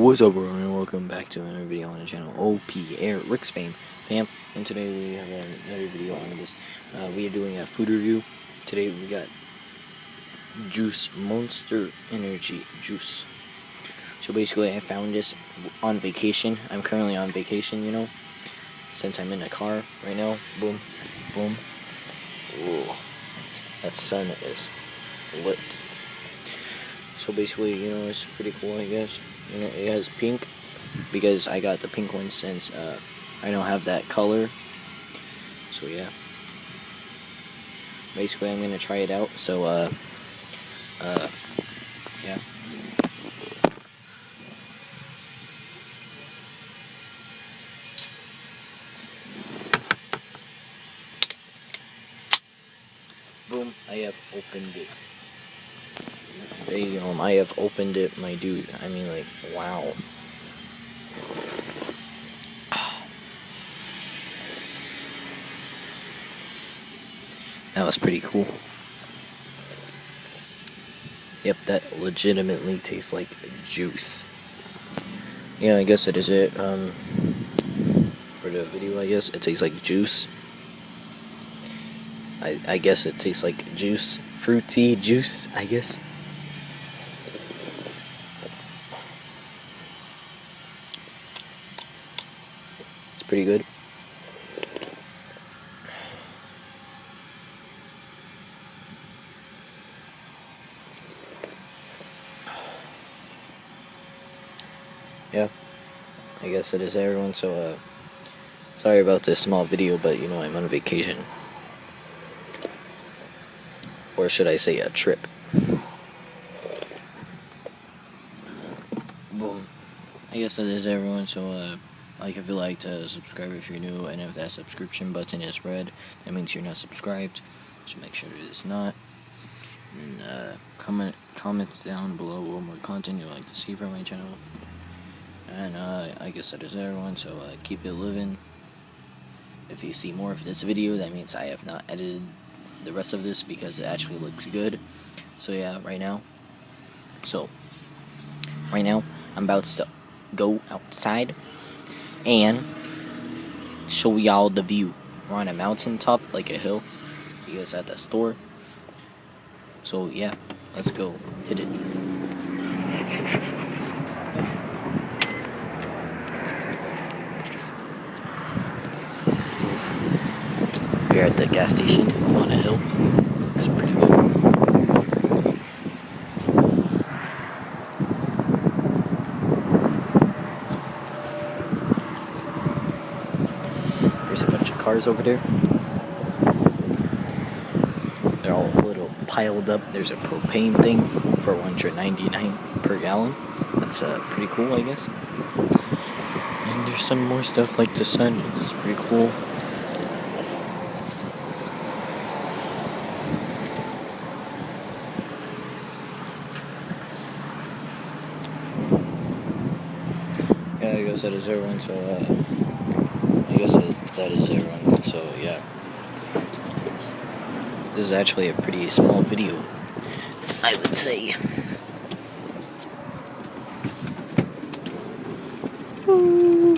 What's up, everyone, and welcome back to another video on the channel Op-Air-Ricksfame, fam. And today we have another video on this. We are doing a food review. Today we got juice, Monster Energy juice. So basically, I found this on vacation. I'm currently on vacation, you know, since I'm in a car right now. Boom, boom. Ooh, that sun is lit. So basically, you know, it's pretty cool, I guess. You know, it has pink because I got the pink one since I don't have that color. So yeah. Basically, I'm gonna try it out. So yeah. Boom! I have opened it. I have opened it, my dude. I mean, like, wow. That was pretty cool. Yep, that legitimately tastes like juice. Yeah, I guess it is it. For the video, I guess it tastes like juice. I guess it tastes like juice. Fruity juice, I guess. It's pretty good. Yeah, I guess it is everyone, so sorry about this small video, but you know, I'm on vacation. Or should I say a trip. Boom. I guess that is everyone, so like if you liked, subscribe if you're new, and if that subscription button is red, that means you're not subscribed, so make sure it is not. And comment down below what more content you'd like to see from my channel. And I guess that is everyone, so keep it living. If you see more of this video, that means I have not edited the rest of this because it actually looks good. So yeah, right now I'm about to go outside and show y'all the view. We're on a mountaintop, like a hill, because at the store. So yeah, let's go hit it. We're at the gas station on a hill. Looks pretty good. There's a bunch of cars over there. They're all a little piled up. There's a propane thing for $1.99 per gallon. That's pretty cool, I guess. And there's some more stuff like the sun. It's pretty cool. Yeah, I guess that is everyone, so, that is everyone, so, yeah. This is actually a pretty small video, I would say. Woo.